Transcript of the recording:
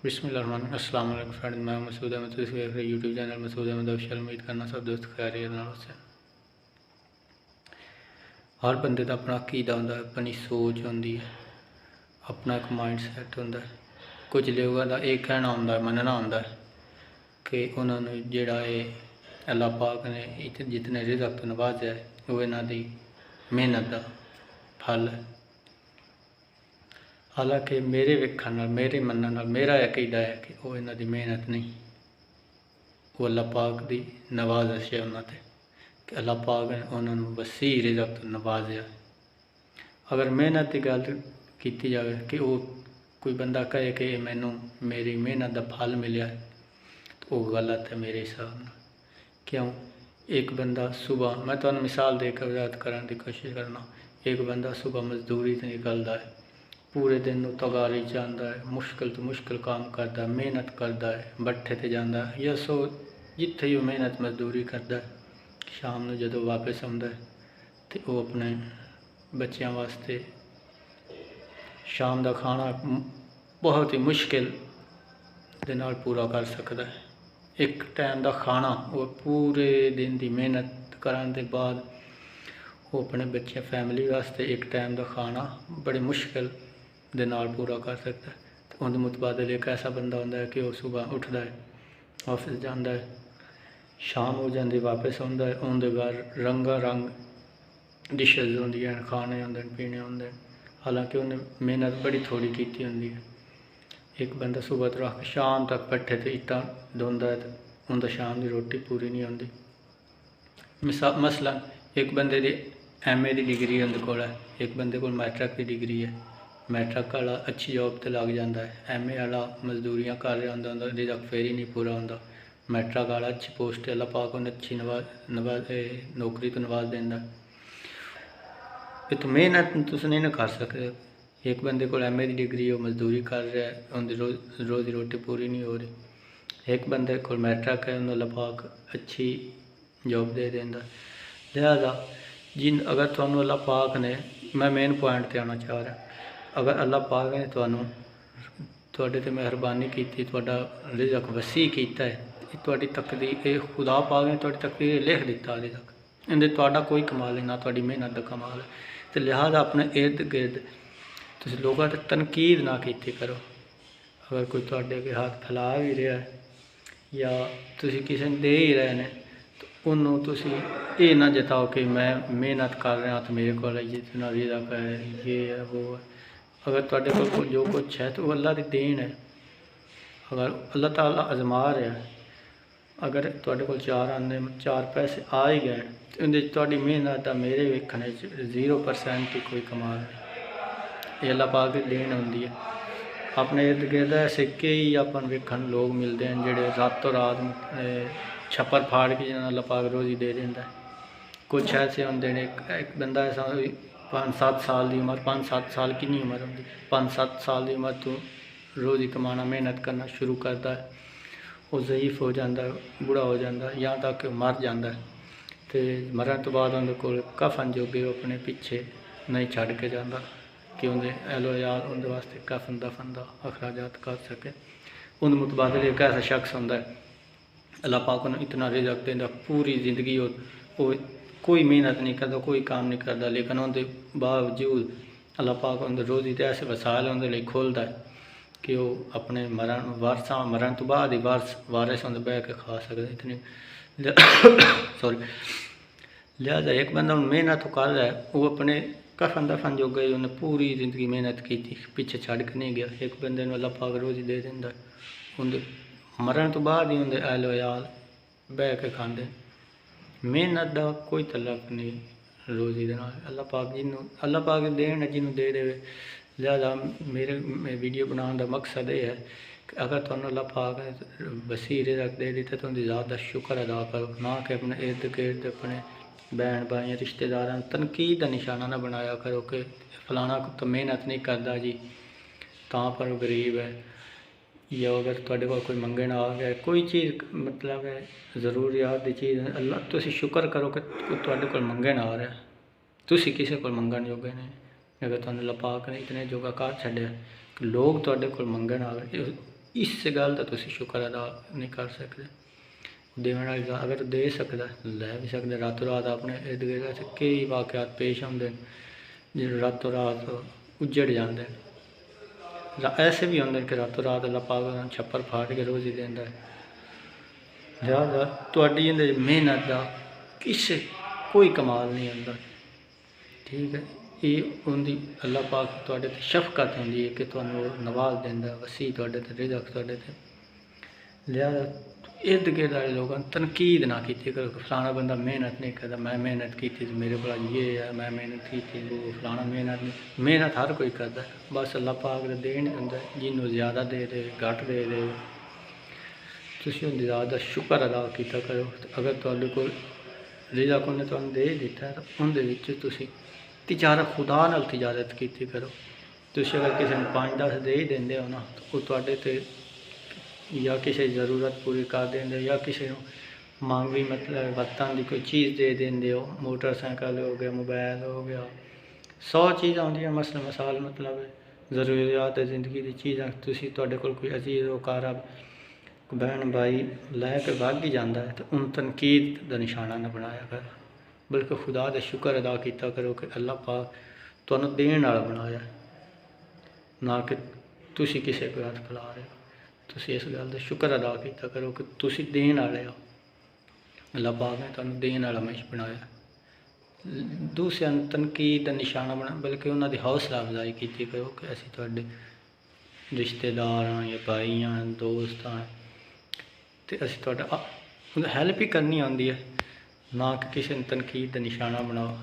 बिस्मिल्लाहिर्रहमानिर्रहीम। अस्सलाम वालेकुम फ्रेंड, मैं मसूद अहमद। ਤੁਸੀਂ ਵੇਖ ਰਹੇ YouTube ਚੈਨਲ ਮਸੂਦ ਅਹਿਮਦ ਅਫਸ਼ਲ। ਉਮੀਦ ਕਰਨਾ ਸਭ ਦੋਸਤ ਖੈਰੀਅਤ ਨਾਲ ਹੋਣ। ਹਰ ਬੰਦੇ ਦਾ ਆਪਣਾ ਅਕੀਦਾ ਹੁੰਦਾ, ਆਪਣੀ ਸੋਚ ਹੁੰਦੀ ਹੈ, ਆਪਣਾ ਇੱਕ ਮਾਈਂਡ ਸੈਟ ਹੁੰਦਾ। ਕੁਝ ਲੋਕਾਂ ਦਾ ਇਹ ਕਹਿਣਾ ਹੁੰਦਾ, ਮੰਨਣਾ ਹੁੰਦਾ ਕਿ ਉਹਨਾਂ ਨੂੰ ਜਿਹੜਾ ਇਹ ਅੱਲਾਹ ਪਾਕ ਨੇ ਜਿਤਨੇ ਰਿਜ਼ਕ ਤੋਂ ਨਵਾਜ਼ਿਆ ਹੈ ਉਹ ਇਹਨਾਂ ਦੀ ਮਿਹਨਤ ਦਾ ਫਲ ਹੈ। ਹਾਲਾਂਕਿ ਮੇਰੇ ਵੇਖਣ ਨਾਲ, ਮੇਰੇ ਮੰਨਣ ਨਾਲ ਮੇਰਾ ਅਕੀਦਾ ਹੈ ਕਿ ਉਹ ਇਹਨਾਂ ਦੀ ਮਿਹਨਤ ਨਹੀਂ, ਉਹ ਅੱਲਾਹ ਪਾਕ ਦੀ ਨਵਾਜ਼ਿਸ਼ ਹੈ ਉਹਨਾਂ 'ਤੇ, ਕਿ ਅੱਲਾਹ ਪਾਕ ਨੇ ਉਹਨਾਂ ਨੂੰ ਵਸੀਅ ਰਿਜ਼ਕ ਤੋਂ ਨਵਾਜ਼ਿਆ। ਅਗਰ ਮਿਹਨਤ ਦੀ ਗੱਲ ਕੀਤੀ ਜਾਵੇ ਕਿ ਉਹ ਕੋਈ ਬੰਦਾ ਕਹੇ ਕਿ ਮੈਨੂੰ ਮੇਰੀ ਮਿਹਨਤ ਦਾ ਫਲ ਮਿਲਿਆ, ਤਾਂ ਉਹ ਗਲਤ ਹੈ ਮੇਰੇ ਹਿਸਾਬ ਨਾਲ। ਕਿਉਂ? ਇੱਕ ਬੰਦਾ ਸੁਬਹ, ਮੈਂ ਤੁਹਾਨੂੰ ਮਿਸਾਲ ਦੇ ਕੇ ਵਜ਼ਾਹਤ ਕਰਨ ਦੀ ਕੋਸ਼ਿਸ਼ ਕਰਨਾ। ਇੱਕ ਬੰਦਾ ਸੁਬਹ ਮਜ਼ਦੂਰੀ 'ਤੇ ਨਿਕਲਦਾ ਹੈ, ਪੂਰੇ ਦਿਨ ਨੂੰ ਤਗਾਰੀ ਜਾਂਦਾ ਹੈ, ਮੁਸ਼ਕਿਲ ਤੋਂ ਮੁਸ਼ਕਿਲ ਕੰਮ ਕਰਦਾ, ਮਿਹਨਤ ਕਰਦਾ ਹੈ, ਭੱਠੇ 'ਤੇ ਜਾਂਦਾ ਹੈ ਜਾਂ ਜਿੱਥੇ ਹੀ ਉਹ ਮਿਹਨਤ ਮਜ਼ਦੂਰੀ ਕਰਦਾ ਹੈ। ਸ਼ਾਮ ਨੂੰ ਜਦੋਂ ਵਾਪਸ ਆਉਂਦਾ ਹੈ ਅਤੇ ਉਹ ਆਪਣੇ ਬੱਚਿਆਂ ਵਾਸਤੇ ਸ਼ਾਮ ਦਾ ਖਾਣਾ ਬਹੁਤ ਹੀ ਮੁਸ਼ਕਿਲ ਦੇ ਨਾਲ ਪੂਰਾ ਕਰ ਸਕਦਾ ਹੈ। ਇੱਕ ਟਾਈਮ ਦਾ ਖਾਣਾ ਉਹ ਪੂਰੇ ਦਿਨ ਦੀ ਮਿਹਨਤ ਕਰਨ ਦੇ ਬਾਅਦ ਉਹ ਆਪਣੇ ਬੱਚੇ ਫੈਮਿਲੀ ਵਾਸਤੇ ਇੱਕ ਟਾਈਮ ਦਾ ਖਾਣਾ ਬੜੀ ਮੁਸ਼ਕਿਲ ਦੇ ਨਾਲ ਪੂਰਾ ਕਰ ਸਕਦਾ ਹੈ। ਅਤੇ ਉਹਦੇ ਮੁਤਬਾਦਲ ਇੱਕ ਐਸਾ ਬੰਦਾ ਹੁੰਦਾ ਹੈ ਕਿ ਉਹ ਸੁਬਹ ਉੱਠਦਾ ਹੈ, ਆਫਿਸ ਜਾਂਦਾ ਹੈ, ਸ਼ਾਮ ਹੋ ਜਾਂਦੀ ਵਾਪਸ ਆਉਂਦਾ ਹੈ, ਉਹਦੇ ਘਰ ਰੰਗਾ ਰੰਗ ਡਿਸ਼ਜ਼ ਹੁੰਦੀਆਂ, ਖਾਣੇ ਹੁੰਦੇ, ਪੀਣੇ ਹੁੰਦੇ। ਹਾਲਾਂਕਿ ਉਹਨੇ ਮਿਹਨਤ ਬੜੀ ਥੋੜ੍ਹੀ ਕੀਤੀ ਹੁੰਦੀ ਹੈ। ਇੱਕ ਬੰਦਾ ਸੁਬਹ ਤੋਂ ਰੱਖ ਕੇ ਸ਼ਾਮ ਤੱਕ ਭੱਠੇ 'ਤੇ ਇੱਟਾਂ ਢੋਂਦਾ ਹੈ, ਅਤੇ ਉਹਦਾ ਸ਼ਾਮ ਦੀ ਰੋਟੀ ਪੂਰੀ ਨਹੀਂ ਹੁੰਦੀ। ਮਸਲਨ ਇੱਕ ਬੰਦੇ ਦੀ MA ਦੀ ਡਿਗਰੀ ਉਹਦੇ ਕੋਲ ਹੈ, ਇੱਕ ਬੰਦੇ ਕੋਲ ਮੈਟ੍ਰਿਕ ਦੀ ਡਿਗਰੀ ਹੈ। ਮੈਟ੍ਰਿਕ ਵਾਲਾ ਅੱਛੀ ਜੋਬ 'ਤੇ ਲੱਗ ਜਾਂਦਾ ਹੈ, MA ਵਾਲਾ ਮਜ਼ਦੂਰੀਆਂ ਕਰ ਰਿਹਾ ਹੁੰਦਾ, ਉਹਦਾ ਰਿਜ਼ਕ ਫੇਰ ਹੀ ਨਹੀਂ ਪੂਰਾ ਹੁੰਦਾ। ਮੈਟ੍ਰਿਕ ਵਾਲਾ ਅੱਛੀ ਪੋਸਟ 'ਤੇ ਅੱਲਾਹ ਪਾਕ ਉਹਨੇ ਅੱਛੀ ਨੌਕਰੀ ਤੋਂ ਨਵਾਜ਼ ਦਿੰਦਾ। ਇਹ ਤਾਂ ਮਿਹਨਤ ਤੁਸੀਂ ਨਹੀਂ ਨਾ ਕਰ ਸਕਦੇ। ਇੱਕ ਬੰਦੇ ਕੋਲ MA ਦੀ ਡਿਗਰੀ, ਉਹ ਮਜ਼ਦੂਰੀ ਕਰ ਰਿਹਾ, ਉਹਦੀ ਰੋਜ਼ੀ ਰੋਟੀ ਪੂਰੀ ਨਹੀਂ ਹੋ ਰਹੀ। ਇੱਕ ਬੰਦੇ ਕੋਲ ਮੈਟ੍ਰਿਕ ਹੈ, ਉਹਨੂੰ ਅੱਲਾਹ ਪਾਕ ਅੱਛੀ ਜੋਬ ਦੇ ਦਿੰਦਾ। ਲਿਹਾਜ਼ਾ ਅਗਰ ਤੁਹਾਨੂੰ ਅੱਲਾਹ ਪਾਕ ਨੇ, ਮੈਂ ਮੇਨ ਪੁਆਇੰਟ 'ਤੇ ਆਉਣਾ ਚਾਹ ਰਿਹਾ, ਅਗਰ ਅੱਲਾਹ ਪਾਕ ਨੇ ਤੁਹਾਡੇ 'ਤੇ ਮਿਹਰਬਾਨੀ ਕੀਤੀ, ਤੁਹਾਡਾ ਰਿਜ਼ਕ ਵਸੀਅ ਕੀਤਾ ਹੈ, ਇਹ ਤੁਹਾਡੀ ਤਕਦੀਰ, ਇਹ ਖੁਦਾ ਪਾਕ ਨੇ ਤੁਹਾਡੀ ਤਕਦੀਰ ਲਿਖ ਦਿੱਤਾ ਰਿਜ਼ਕ। ਇਹਦੇ ਤੁਹਾਡਾ ਕੋਈ ਕਮਾਲ ਨਹੀਂ, ਨਾ ਤੁਹਾਡੀ ਮਿਹਨਤ ਦਾ ਕਮਾਲ ਹੈ। ਅਤੇ ਲਿਹਾਜ਼ਾ ਆਪਣੇ ਇਰਦ ਗਿਰਦ ਤੁਸੀਂ ਲੋਕਾਂ 'ਤੇ ਤਨਕੀਦ ਨਾ ਕੀਤੀ ਕਰੋ। ਅਗਰ ਕੋਈ ਤੁਹਾਡੇ ਅੱਗੇ ਹੱਥ ਫੈਲਾ ਵੀ ਰਿਹਾ ਜਾਂ ਤੁਸੀਂ ਕਿਸੇ ਨੂੰ ਦੇ ਹੀ ਰਹੇ ਨੇ, ਤਾਂ ਉਹਨੂੰ ਤੁਸੀਂ ਇਹ ਨਾ ਜਤਾਓ ਕਿ ਮੈਂ ਮਿਹਨਤ ਕਰ ਰਿਹਾ ਤਾਂ ਮੇਰੇ ਕੋਲ ਜਿਤਨਾ ਰਿਜ਼ਕ ਹੈ ਇਹ ਹੈ ਉਹ ਹੈ। ਅਗਰ ਤੁਹਾਡੇ ਕੋਲ ਜੋ ਕੁਛ ਹੈ ਤਾਂ ਉਹ ਅੱਲਾਹ ਦੀ ਦੇਣ ਹੈ। ਅਗਰ ਅੱਲਾਹ ਤਾਲਾ ਅਜ਼ਮਾ ਰਿਹਾ, ਅਗਰ ਤੁਹਾਡੇ ਕੋਲ ਚਾਰ ਪੈਸੇ ਆ ਹੀ ਗਏ, ਅਤੇ ਉਹਦੇ 'ਚ ਤੁਹਾਡੀ ਮਿਹਨਤ ਦਾ ਮੇਰੇ ਵੇਖਣ 'ਚ 0% ਹੀ ਕੋਈ ਕਮਾਲ ਨਹੀਂ। ਇਹ ਅੱਲਾਹ ਪਾਕ ਦੀ ਦੇਣ ਹੁੰਦੀ ਹੈ। ਆਪਣੇ ਇਰਦ ਗਿਰਦ ਐਸੇ ਕਈ ਆਪਾਂ ਨੂੰ ਵੇਖਣ ਲੋਕ ਮਿਲਦੇ ਹਨ ਜਿਹੜੇ ਰਾਤੋਂ ਰਾਤ ਛੱਪਰ ਫਾੜ ਕੇ ਜਿਹਨਾਂ ਨੂੰ ਅੱਲਾਹ ਪਾਕ ਰੋਜ਼ੀ ਦੇ ਦਿੰਦਾ। ਕੁਛ ਐਸੇ ਹੁੰਦੇ ਨੇ, ਇੱਕ ਬੰਦਾ ਐਸਾ 5-7 ਸਾਲ ਦੀ ਉਮਰ, 5-7 ਸਾਲ ਕਿੰਨੀ ਉਮਰ ਹੁੰਦੀ, 5-7 ਸਾਲ ਦੀ ਉਮਰ ਤੋਂ ਰੋਜ਼ੀ ਕਮਾਉਣਾ, ਮਿਹਨਤ ਕਰਨਾ ਸ਼ੁਰੂ ਕਰਦਾ ਹੈ। ਉਹ ਜ਼ਈਫ ਹੋ ਜਾਂਦਾ, ਬੁੜਾ ਹੋ ਜਾਂਦਾ, ਜਾਂ ਤੱਕ ਮਰ ਜਾਂਦਾ। ਅਤੇ ਮਰਨ ਤੋਂ ਬਾਅਦ ਉਹਦੇ ਕੋਲ ਕਫਨ ਜੋਗੇ ਉਹ ਆਪਣੇ ਪਿੱਛੇ ਨਹੀਂ ਛੱਡ ਕੇ ਜਾਂਦਾ ਕਿ ਉਹਦੇ ਅਹਿਲੋ ਯਾਰ ਉਹਦੇ ਵਾਸਤੇ ਕਫਨ ਦਫਨ ਦਾ ਅਖਰਾਜਾਤ ਕਰ ਸਕੇ। ਉਹਦੇ ਮੁਤਬਾਦਲ ਇੱਕ ਐਸਾ ਸ਼ਖਸ ਹੁੰਦਾ ਹੈ, ਅੱਲਾਹ ਪਾਕ ਨੂੰ ਇਤਨਾ ਰਿਜ਼ਕ ਦਿੰਦਾ, ਪੂਰੀ ਜ਼ਿੰਦਗੀ ਉਹ ਕੋਈ ਮਿਹਨਤ ਨਹੀਂ ਕਰਦਾ, ਕੋਈ ਕੰਮ ਨਹੀਂ ਕਰਦਾ, ਲੇਕਿਨ ਉਹਦੇ ਬਾਵਜੂਦ ਅੱਲਾਹ ਪਾਕ ਉਹਦੇ ਰੋਜ਼ੀ ਦੇ ਐਸੇ ਵਸਾਇਲ ਉਹਦੇ ਲਈ ਖੋਲ੍ਹਦਾ ਹੈ ਕਿ ਉਹ ਆਪਣੇ ਮਰਨ ਤੋਂ ਬਾਅਦ ਹੀ ਵਾਰਿਸ ਉਹਦੇ ਬਹਿ ਕੇ ਖਾ ਸਕਦੇ ਇਤਨੀ ਲਿਹਾਜ਼ਾ ਇੱਕ ਬੰਦਾ ਹੁਣ ਮਿਹਨਤ ਕਰ ਰਿਹਾ, ਉਹ ਆਪਣੇ ਕਫਨ ਦਫਨ ਜੋਗਾ ਹੀ ਉਹਨੇ ਪੂਰੀ ਜ਼ਿੰਦਗੀ ਮਿਹਨਤ ਕੀਤੀ, ਪਿੱਛੇ ਛੱਡ ਕੇ ਨਹੀਂ ਗਿਆ। ਇੱਕ ਬੰਦੇ ਨੂੰ ਅੱਲਾਹ ਪਾਕ ਰੋਜ਼ੀ ਦੇ ਦਿੰਦਾ, ਉਹਦੇ ਮਰਨ ਤੋਂ ਬਾਅਦ ਹੀ ਉਹਦੇ ਅਹਿਲ ਵਯਾਲ ਬਹਿ ਕੇ ਖਾਂਦੇ। ਮਿਹਨਤ ਦਾ ਕੋਈ ਤਲਕ ਨਹੀਂ ਰੋਜ਼ੀ ਦੇ ਨਾਲ। ਅੱਲਾਹ ਪਾਕ ਦੇਣ ਹੈ, ਜਿਹਨੂੰ ਦੇ ਦੇਵੇ। ਲਿਹਾਜ਼ਾ ਮੇਰੇ ਵੀਡੀਓ ਬਣਾਉਣ ਦਾ ਮਕਸਦ ਇਹ ਹੈ ਕਿ ਅਗਰ ਤੁਹਾਨੂੰ ਅੱਲਾਹ ਪਾਕ ਨੇ ਵਸੀਅ ਰਿਜ਼ਕ ਦੇ ਦਿੱਤਾ ਤਾਂ ਉਹਦੀ ਜ਼ਾਤ ਦਾ ਸ਼ੁਕਰ ਅਦਾ ਕਰੋ, ਨਾ ਕਿ ਆਪਣੇ ਇਰਦ ਗਿਰਦ ਆਪਣੇ ਭੈਣ ਭਾਈਆਂ ਰਿਸ਼ਤੇਦਾਰਾਂ ਤਨਕੀਦ ਦਾ ਨਿਸ਼ਾਨਾ ਨਾ ਬਣਾਇਆ ਕਰੋ ਕਿ ਫਲਾਣਾ ਤਾਂ ਮਿਹਨਤ ਨਹੀਂ ਕਰਦਾ ਜੀ ਤਾਂ ਪਰ ਉਹ ਗਰੀਬ ਹੈ। ਜਾਂ ਅਗਰ ਤੁਹਾਡੇ ਕੋਲ ਕੋਈ ਮੰਗਣ ਆ ਗਿਆ, ਕੋਈ ਚੀਜ਼ ਮਤਲਬ ਹੈ ਜ਼ਰੂਰੀਆਤ ਦੀ ਚੀਜ਼, ਅੱਲਾਹ ਤੁਸੀਂ ਸ਼ੁਕਰ ਕਰੋ ਕਿ ਤੁਹਾਡੇ ਕੋਲ ਮੰਗਣ ਆ ਰਿਹਾ, ਤੁਸੀਂ ਕਿਸੇ ਕੋਲ ਮੰਗਣ ਜੋਗੇ ਨਹੀਂ। ਅਗਰ ਤੁਹਾਨੂੰ ਅੱਲਾਹ ਪਾਕ ਨੇ ਇਤਨੇ ਜੋਗਾ ਕਰ ਛੱਡਿਆ ਕਿ ਲੋਕ ਤੁਹਾਡੇ ਕੋਲ ਮੰਗਣ ਆ ਗਏ, ਇਸ ਗੱਲ ਦਾ ਤੁਸੀਂ ਸ਼ੁਕਰ ਅਦਾ ਨਹੀਂ ਕਰ ਸਕਦੇ। ਦੇਣ ਵਾਲੀ ਦਾ ਅਗਰ ਦੇ ਸਕਦਾ ਲੈ ਵੀ ਸਕਦਾ। ਰਾਤੋਂ ਰਾਤ ਆਪਣੇ ਇਰਦ ਗਿਰਦ ਕਈ ਵਾਕਿਆਤ ਪੇਸ਼ ਆਉਂਦੇ ਨੇ ਜਿਹੜੇ ਰਾਤੋਂ ਰਾਤ ਉੱਜੜ ਜਾਂਦੇ ਨੇ। ਐਸੇ ਵੀ ਹੁੰਦੇ ਨੇ ਕਿ ਰਾਤੋਂ ਰਾਤ ਅੱਲਾਹ ਪਾਕ ਛੱਪਰ ਫਾੜ ਕੇ ਰੋਜ਼ੀ ਦਿੰਦਾ ਹੈ। ਲਿਹਾਜ਼ਾ ਤੁਹਾਡੀ ਇਹਦੇ ਮਿਹਨਤ ਦਾ ਕਿਸੇ ਕੋਈ ਕਮਾਲ ਨਹੀਂ ਹੁੰਦਾ। ਠੀਕ ਹੈ, ਇਹ ਉਹਦੀ ਅੱਲਾਹ ਪਾਕ ਤੁਹਾਡੇ 'ਤੇ ਸ਼ਫਕਤ ਹੁੰਦੀ ਹੈ ਕਿ ਤੁਹਾਨੂੰ ਨਵਾਜ਼ ਦਿੰਦਾ, ਵਸੀ ਤੁਹਾਡੇ 'ਤੇ ਰਿਜ਼ਕ ਤੁਹਾਡੇ 'ਤੇ। ਲਿਹਾਜ਼ਾ इर्द गिर्द वाले लोगों तनकीद ना की करो। फलाना बंदा मेहनत नहीं करता, मैं मेहनत की थी मेरे को ये है, मैं मेहनत की थी वो फलाना मेहनत नहीं। मेहनत हर कोई करता है, बस अल्लाह पाक दे देन होंदा है। जिन्हों ज़्यादा दे दे घट दे दे तुसीं उहदी ज़ात दा शुक्र अदा कीता करो। अगर तुहाडे कोल रिज़क उहने तुहानूं दे दित्ता है तो उहदे विच तुसीं तिजारत खुदा नाल तिजारत कीती करो। तुसीं अगर किसी नूं 5-10 दे ही दिंदे हो ना तो वो तुहाडे ते या किसी ज़रूरत पूरी कर देंगे या किसी मांगवी मतलब वरतन की कोई चीज़ दे देंगे हो। मोटरसाइकिल हो गया, मोबाइल हो गया, 100 चीज़ आउंदियां मसला मसाल मतलब ज़रूरियात ज़िंदगी की चीज़ां तुसीं तुहाडे कोल कोई अजीज़ वकारब बहन भाई लैके भाग ही जाता है तो उन तनकीद का निशाना न बनाया कर, बल्कि खुदा का शुक्र अदा किया करो कि अल्लाह पाक तुहानूं देण वाला बनाया, ना कि तुसीं किसी को हथ फैला रहे हो। तुसीं इस गल का शुक्र अदा किया करो कि तुसीं देण वाले हो। अल्लाह पाक ने तुहानूं देण वाला मनुष्य बनाया। दूसरिਆਂ ਨੂੰ तनकीद का निशाना बना, बल्कि उन्हों की हौसला अफजाई की करो कि असीं तुहाडे रिश्तेदार हाँ या भाई हाँ दोस्त हाँ तो असीं तुहाडा हैल्प ही करनी आउंदी है, ना कि किसी ने तनकीद का निशाना बनाओ।